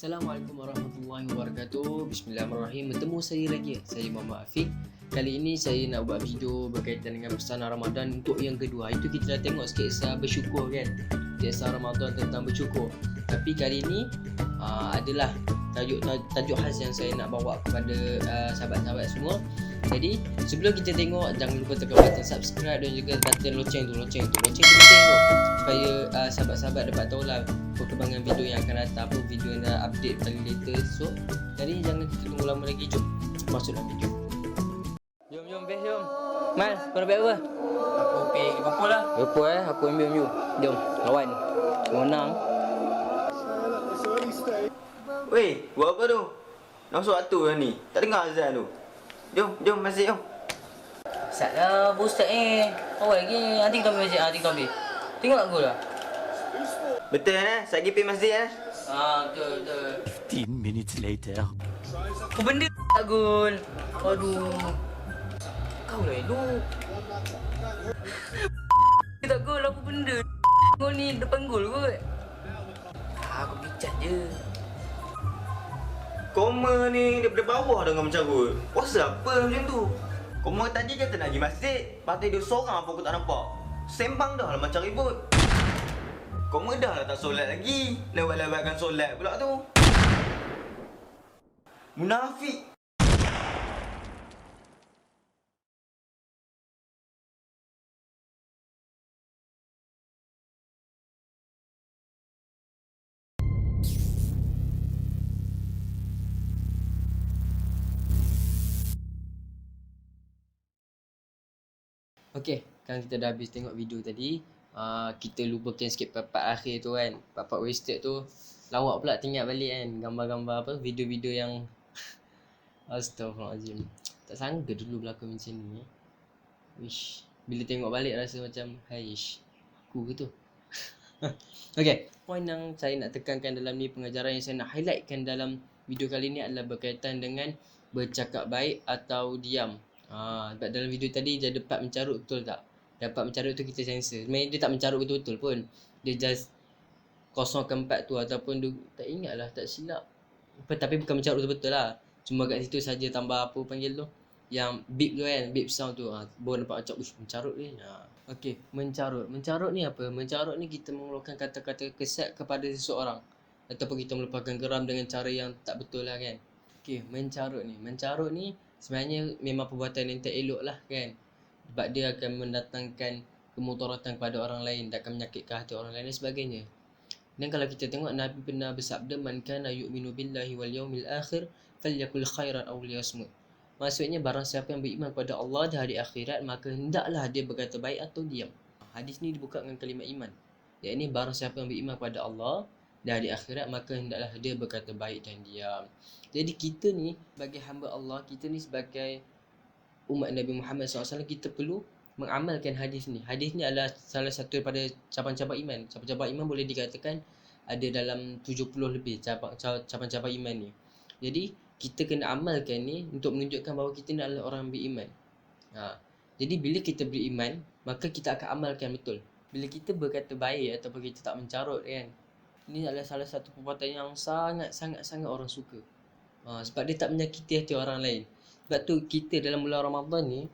Assalamualaikum warahmatullahi wabarakatuh. Bismillahirrahmanirrahim. Bertemu saya lagi, saya Muhammad Afiq. Kali ini saya nak buat video berkaitan dengan pesanan Ramadan untuk yang kedua. Itu kita dah tengok sikit kisah bersyukur kan, kisah Ramadan tentang bersyukur. Tapi kali ini adalah tajuk khas yang saya nak bawa kepada sahabat-sahabat semua. Jadi sebelum kita tengok, jangan lupa tekan button subscribe dan juga button loceng tu penting tu, supaya sahabat-sahabat dapat tahu lah perkembangan video yang akan datang, apa video yang dah update paling latest. So jadi jangan kita tunggu lama lagi, jom masuk dalam video. Jom best jom. Mal, kau nak bet apa? Aku pay Liverpool lah. Liverpool aku ambil MU. Jom lawan. Menang. Weh, buat apa tu? Nak masuk waktu lah ni. Tak dengar azan tu. Jom masjid jom. Sat lah Ustaz awal lagi. Nanti kita ambil masjid. Nanti kita ambil. Tengok aku lah. Betul Saya pergi pay masjid Betul 15 minutes later. Apa benda tak gol? Aduh. Kau lah elok. Tak gol apa benda? Gol ni depan gol kot. Aku bicat je. Koma ni daripada bawah dengan mencarut. Puasa apa macam tu? Koma tadi kata nak pergi masjid. Lepas tu dia seorang apa aku tak nampak. Sembang dah lah macam ribut. Koma dah lah tak solat lagi. Lewat-lewatkan solat pula tu. Munafik. Okey, kan kita dah habis tengok video tadi. Kita lupakan sikit part akhir tu kan. Part wasted tu lawak pula teringat balik kan. Gambar-gambar apa, video-video yang Astaghfirullahaladzim. Tak sangka dulu berlakon macam ni. Wish, bila tengok balik rasa macam haish, aku ke tu. Okey, poin yang saya nak tekankan dalam ni, pengajaran yang saya nak highlightkan dalam video kali ni adalah berkaitan dengan bercakap baik atau diam. Sebab dalam video tadi dia ada part mencarut, betul tak? Dapat mencarut tu kita sensor. Sebenarnya dia tak mencarut betul-betul pun. Dia just kosongkan part tu ataupun dia, tak ingat lah, tak silap. Tapi bukan mencarut betul-betul lah. Cuma kat situ saja tambah apa panggil tu, yang beep tu kan, beep sound tu. Baru nampak macam mencarut ni. Okey, mencarut. Mencarut ni apa? Mencarut ni kita mengeluarkan kata-kata kesat kepada seseorang, ataupun kita melepaskan geram dengan cara yang tak betul lah kan. Okey, mencarut ni sebenarnya memang perbuatan yang tak elok lah kan. Sebab dia akan mendatangkan kemudaratan kepada orang lain, dan akan menyakitkan hati orang lain dan sebagainya. Dan kalau kita tengok, Nabi pernah bersabda, man kana yu'minu billahi wal yaumil akhir falyakul khairan aw liyasmut. Maksudnya barang siapa yang beriman kepada Allah dan hari akhirat, maka hendaklah dia berkata baik atau diam. Hadis ni dibuka dengan kalimat iman. Iaitu barang siapa yang beriman kepada Allah dan hari akhirat, maka hendaklah dia berkata baik dan diam. Jadi kita ni sebagai hamba Allah, kita ni sebagai umat Nabi Muhammad SAW, kita perlu mengamalkan hadis ni. Hadis ni adalah salah satu daripada cabang-cabang iman. Cabang-cabang iman boleh dikatakan ada dalam 70 lebih cabang-cabang iman ni. Jadi kita kena amalkan ni untuk menunjukkan bahawa kita ni adalah orang beriman. Jadi bila kita beriman, maka kita akan amalkan betul. Bila kita berkata baik ataupun kita tak mencarut kan, ini adalah salah satu perbuatan yang sangat-sangat orang suka. Sebab dia tak menyakiti hati orang lain. Sebab tu kita dalam bulan Ramadan ni,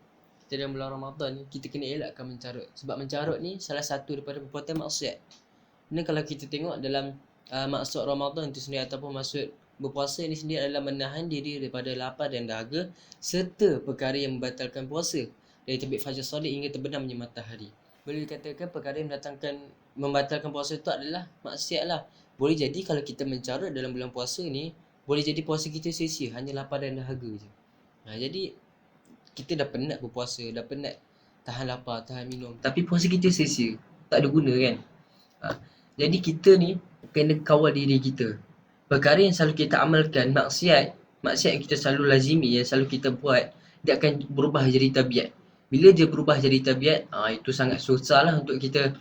kita kena elakkan mencarut. Sebab mencarut ni salah satu daripada perbuatan maksiat. Dan kalau kita tengok dalam maksud Ramadan itu sendiri, ataupun maksud berpuasa ni sendiri, adalah menahan diri daripada lapar dan dahaga, serta perkara yang membatalkan puasa dari terbit fajar shadiq hingga terbenamnya matahari. Boleh dikatakan perkara yang membatalkan puasa itu adalah maksiat lah. Boleh jadi kalau kita mencarut dalam bulan puasa ni, boleh jadi puasa kita sia-sia, hanya lapar dan dahaga je. Jadi kita dah penat berpuasa, dah penat tahan lapar, tahan minum, tapi puasa kita sia-sia, tak ada guna kan. Jadi kita ni kena kawal diri kita. Perkara yang selalu kita amalkan, maksiat yang kita selalu lazimi, yang selalu kita buat, dia akan berubah jadi tabiat. Bila dia berubah jadi tabiat, itu sangat susah lah untuk kita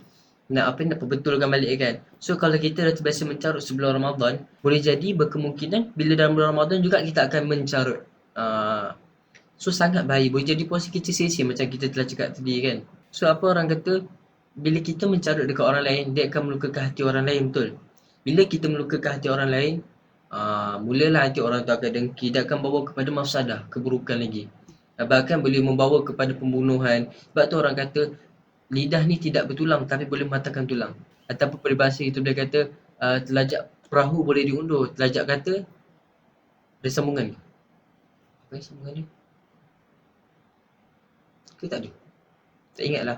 nak perbetulkan balik kan. So kalau kita dah terbiasa mencarut sebelum Ramadan, boleh jadi berkemungkinan bila dalam bulan Ramadan juga kita akan mencarut. So sangat bahaya, boleh jadi puasa kita sia-sia macam kita telah cakap tadi kan. So apa orang kata, bila kita mencarut dekat orang lain, dia akan melukakan hati orang lain, betul. Bila kita melukakan hati orang lain, Mulalah nanti orang tu akan dengki dan akan bawa kepada mafsadah, keburukan lagi. Bahkan boleh membawa kepada pembunuhan. Sebab tu orang kata lidah ni tidak bertulang tapi boleh mematahkan tulang. Ataupun peribahasa kita boleh kata telajak perahu boleh diundur, telajak kata ada sambungan ke? Apa sambungan ni? Ke tak ada? Tak ingat lah.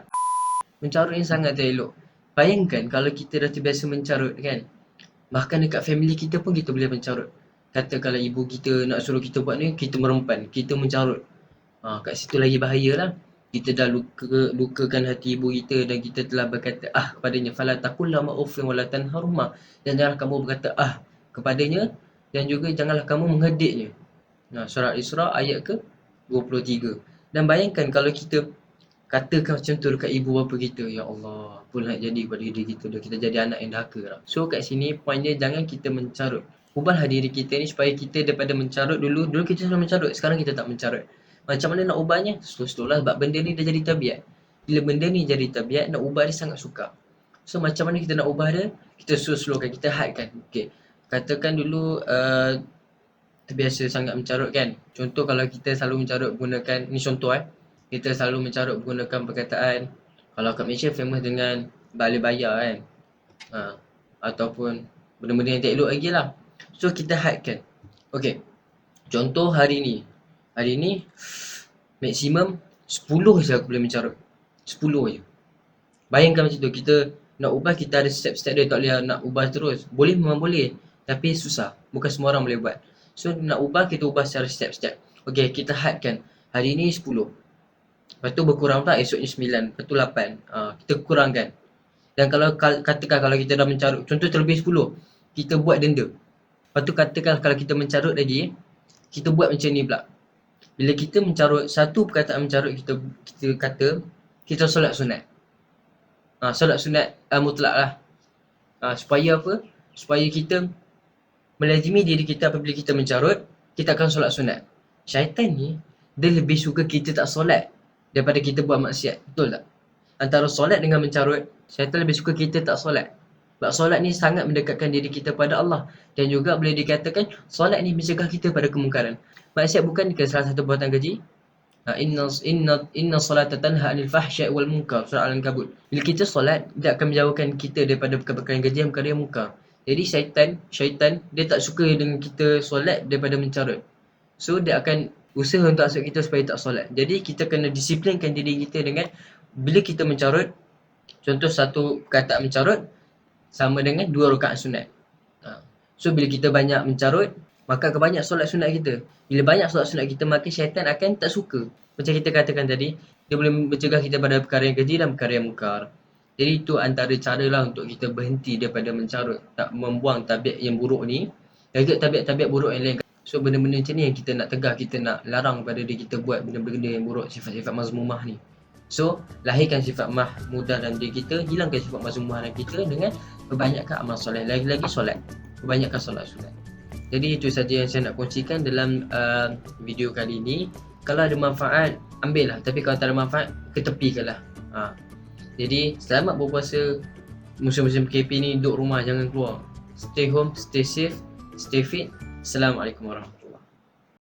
Mencarut ni sangat tak elok. Bayangkan kalau kita dah terbiasa mencarut kan. Bahkan dekat family kita pun kita boleh mencarut. Kata kalau ibu kita nak suruh kita buat ni, kita merempan, kita mencarut. Kat situ lagi bahaya lah. Kita dah lukakan hati ibu kita dan kita telah berkata kepadanya. Fala taqulla ma'ufin wala tanharuma. Dan janganlah kamu berkata kepadanya dan juga janganlah kamu menghediknya. Surah Isra ayat ke 23. Dan bayangkan kalau kita katakan macam tu dekat ibu bapa kita, ya Allah, apa nak jadi kepada diri kita, dah kita jadi anak yang dahaka lah. So kat sini point dia, jangan kita mencarut. Ubahlah diri kita ni supaya kita daripada mencarut dulu kita selalu mencarut, sekarang kita tak mencarut. Macam mana nak ubahnya? Slow-slow lah, sebab benda ni dah jadi tabiat. Bila benda ni jadi tabiat, nak ubah dia sangat sukar. So macam mana kita nak ubah dia? Kita slow-slow kan, kita hadkan. Okay. Katakan dulu terbiasa sangat mencarut kan. Contoh kalau kita selalu mencarut menggunakan, ni contoh kita selalu mencarut menggunakan perkataan, kalau kat Malaysia famous dengan balai bayar kan. Ataupun benda-benda yang tak elok lagi lah. So kita hadkan. Okay. Contoh hari ni maksimum 10 je aku boleh mencarut. 10 je. Bayangkan macam tu, kita nak ubah, kita ada step-step dia, tak boleh nak ubah terus. Boleh, memang boleh, tapi susah. Bukan semua orang boleh buat. So nak ubah, kita ubah secara step-step. Okay, kita hadkan. Hari ni 10. Lepas tu berkurang tak, esoknya 9. Lepas tu 8. Kita kurangkan. Dan kalau katakan kalau kita dah mencarut, contoh terlebih 10, kita buat denda. Lepas tu katakan kalau kita mencarut lagi, kita buat macam ni pula. Bila kita mencarut, satu perkataan mencarut kita kata, kita solat sunat. Solat sunat mutlak lah. Supaya apa? Supaya kita melazimi diri kita apabila kita mencarut, kita akan solat sunat. Syaitan ni, dia lebih suka kita tak solat daripada kita buat maksiat. Betul tak? Antara solat dengan mencarut, syaitan lebih suka kita tak solat. Sebab solat ni sangat mendekatkan diri kita pada Allah. Dan juga boleh dikatakan, solat ni mencegah kita pada kemungkaran. Maksiat bukan ke salah satu perbuatan keji? Inna salata tanha 'anil fahsya'i wal munkar, surah Al-Ankabut. Bila kita solat, dia akan menjauhkan kita daripada perkara-perkara yang keji dan perkara yang munkar. Jadi syaitan dia tak suka dengan kita solat daripada mencarut. So dia akan usaha untuk asuk kita supaya tak solat. Jadi kita kena disiplinkan diri kita dengan bila kita mencarut, contoh satu perkataan mencarut sama dengan 2 rakaat sunat. So bila kita banyak mencarut, maka akan banyak solat sunat kita. Bila banyak solat sunat kita, maka syaitan akan tak suka. Macam kita katakan tadi, dia boleh mencegah kita pada perkara yang keji dan perkara yang mungkar. Jadi itu antara cara lah untuk kita berhenti daripada mencarut, tak membuang tabiat yang buruk ni. Dan juga tabiat-tabiat buruk yang lain. So benda-benda macam ni yang kita nak tegah, kita nak larang pada diri kita buat benda-benda yang buruk, sifat-sifat mazmumah ni. So lahirkan sifat mahmudah dalam diri kita, hilangkan sifat mazmumah dalam kita dengan perbanyakkan amal soleh. Lagi-lagi solat, perbanyakkan solat sunat. Jadi itu saja yang saya nak kongsikan dalam video kali ini. Kalau ada manfaat, ambil lah. Tapi kalau tak ada manfaat, ketepikanlah. Jadi selamat berpuasa musim-musim PKP ni. Duduk rumah, jangan keluar. Stay home, stay safe, stay fit. Assalamualaikum warahmatullahi wabarakatuh.